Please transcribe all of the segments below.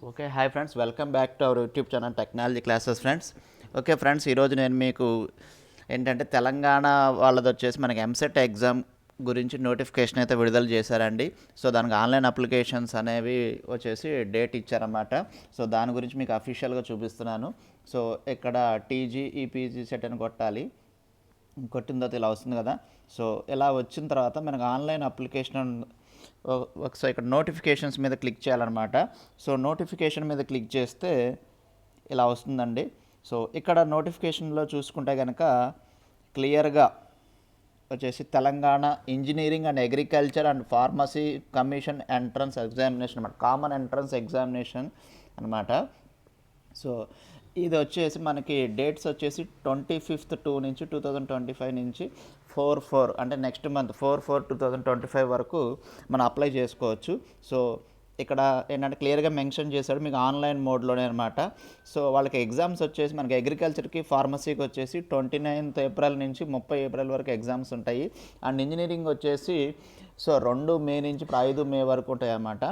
Okay hi friends, welcome back to our YouTube channel technology classes friends. Okay friends, ఈరోజు నేను మీకు ఏంటంటే తెలంగాణ వాళ్ళది వచ్చేసి మనకి ఎంసెట్ ఎగ్జామ్ గురించి నోటిఫికేషన్ అయితే విడుదల చేశారండి. సో దానికి ఆన్లైన్ అప్లికేషన్స్ అనేవి వచ్చేసి డేట్ ఇచ్చారన్నమాట. సో దాని గురించి మీకు అఫీషియల్గా చూపిస్తున్నాను. సో ఇక్కడ టీజీఈపీజీ సెట్ అని కొట్టాలి. కొట్టిన తర్వాత ఇలా వస్తుంది కదా. సో ఇలా వచ్చిన తర్వాత మనకు ఆన్లైన్ అప్లికేషన్ ఒకసారి ఇక్కడ నోటిఫికేషన్స్ మీద క్లిక్ చేయాలన్నమాట. సో నోటిఫికేషన్ మీద క్లిక్ చేస్తే ఇలా వస్తుందండి. సో ఇక్కడ నోటిఫికేషన్లో చూసుకుంటే కనుక క్లియర్గా వచ్చేసి Telangana engineering and agriculture and pharmacy commission entrance examination అనమాట, కామన్ ఎంట్రన్స్ ఎగ్జామినేషన్ అనమాట. సో ఇది వచ్చేసి మనకి డేట్స్ వచ్చేసి 25/2 నుంచి 2025 నుంచి 4/4 అంటే నెక్స్ట్ మంత్ 4/4/2025 వరకు మనం అప్లై చేసుకోవచ్చు. సో ఇక్కడ ఏంటంటే క్లియర్గా మెన్షన్ చేశాడు మీకు ఆన్లైన్ మోడ్లోనే అనమాట. సో వాళ్ళకి ఎగ్జామ్స్ వచ్చేసి మనకి అగ్రికల్చర్కి ఫార్మసీకి వచ్చేసి 29th ఏప్రిల్ నుంచి 30 ఏప్రిల్ వరకు ఎగ్జామ్స్ ఉంటాయి. అండ్ ఇంజనీరింగ్ వచ్చేసి 2 మే నుంచి 5 మే వరకు ఉంటాయి అన్నమాట.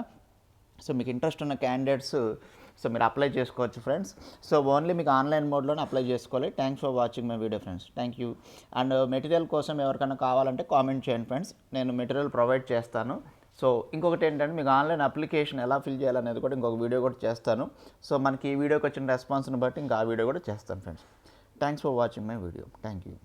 సో మీకు ఇంట్రెస్ట్ ఉన్న క్యాండిడేట్స్ మీరు అప్లై చేసుకోవచ్చు ఫ్రెండ్స్. సో ఓన్లీ మీకు ఆన్లైన్ మోడ్లోనే అప్లై చేసుకోవాలి. Thanks for watching my video friends. Thank you. And material కోసం ఎవరికైనా కావాలంటే కామెంట్ చేయండి ఫ్రెండ్స్, నేను మెటీరియల్ ప్రొవైడ్ చేస్తాను. సో ఇంకొకటి ఏంటంటే మీకు ఆన్లైన్ అప్లికేషన్ ఎలా ఫిల్ చేయాలనేది కూడా ఇంకొక వీడియో కూడా చేస్తాను. సో మనకి ఈ వీడియోకి వచ్చిన రెస్పాన్స్ని బట్టి ఇంకా ఆ వీడియో కూడా చేస్తాను friends. Thanks for watching my video. Thank you.